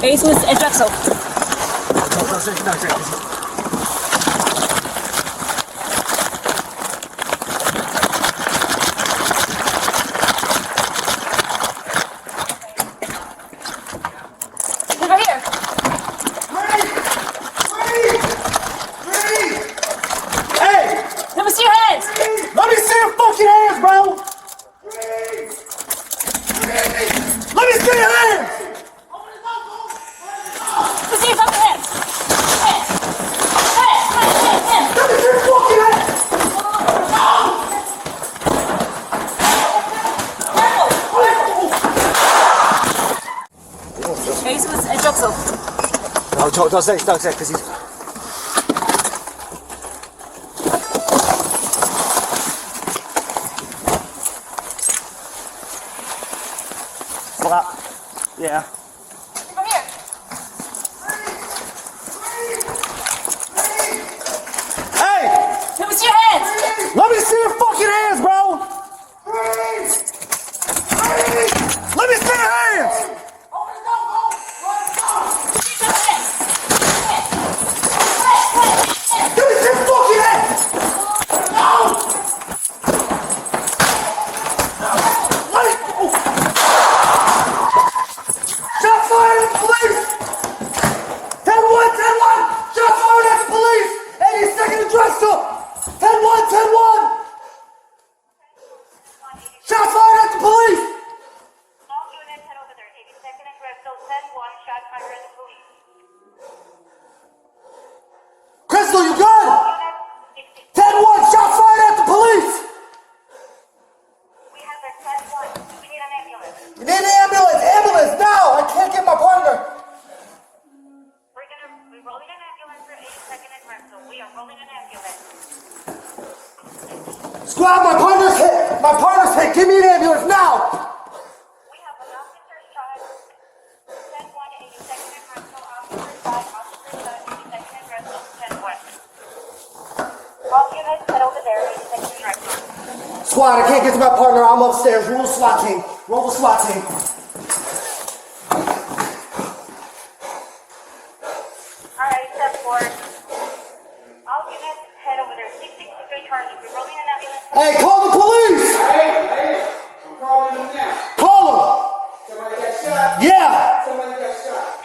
Jesus and Drexel. Right here. Hey! Let me see your hands. Let me see your fucking hands, bro! Let me see your hands! Let me see your fucking hands. Hands. Let me see your fucking hands! Jesus and Drexel. No, don't say, because he's... Slap. Yeah. Come here. Hey! Let me see your hands. Let me see your fucking hands, bro! Let me see your hands! Let me see your fucking hands! Shots fired at the police! 10-1, 10-1! Shots fired at the police! 82nd and Drexel! 10-1, 10-1! Shots fired at the police! All units head over there. 82nd and Krystal, 10-1, shot fired at the police. Krystal, you good? All units, 10-1, shots fired at the police! we have a 10-1. We need an ambulance. You need an ambulance! Ambulance, now! I can't get my partner! We're rolling an ambulance for 82nd and Krystal. We are rolling an ambulance. Squad, my partner's hit! My partner's hit! Give me an ambulance now! We have an officer shot. 10-1, 82nd and Krystal. Officer shot. 82nd and Krystal, 10-1. All units head over there. 82nd and Krystal. Squad, I can't get to my partner. I'm upstairs. Roll the SWAT team. Roll the SWAT team. Alright, 10-4. All units head over there. 663 charges. We're rolling an ambulance. Hey, call the police! Hey, I'm calling them now. Call them! Somebody got shot. Yeah! Somebody got shot.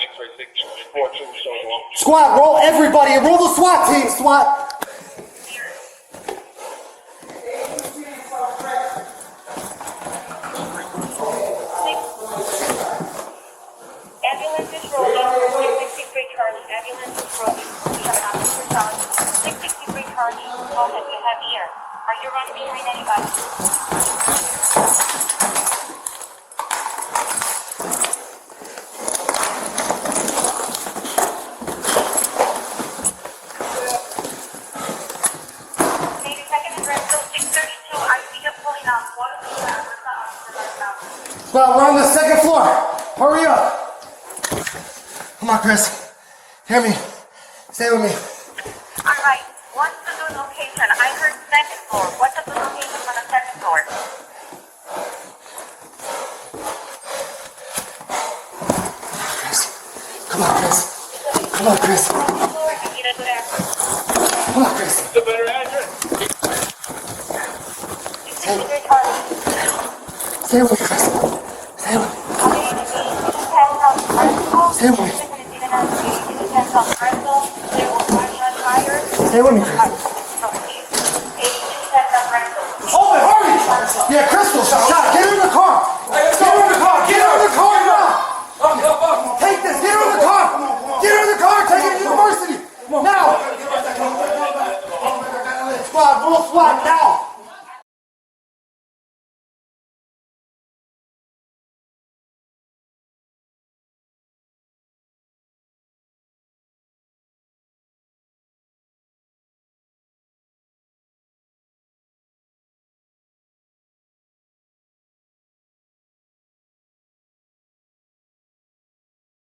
Squad, roll everybody. Roll the SWAT team, SWAT. Ambulance is rolling. 663 charges. Ambulance is rolling. We have an officer shot. 663 charges. Go ahead. We have here. Are you running behind anybody? Maybe second and Bristol, 632. I see you pulling out. What is the officer right now? Squad, we're on the second floor. Hurry up. Come on, Chris. Hear me. Stay with me. Alright, what's the new location? I heard second floor. What's the new location for the second floor? Chris. Come on, Chris. Come on, Chris. Second floor, I need a good answer. Come on, Chris. The better address. 63 charges. Stay with me, Chris. Stay with me. Stay with me. Stay with me, Chris. Hold it, hurry! Yeah, Krystal, shot. Get her in the car. Get her in the car. Get her in the car now. Take this. Get her in the car. Get her in the car. Take her to university. Now. Squad, roll SWAT now.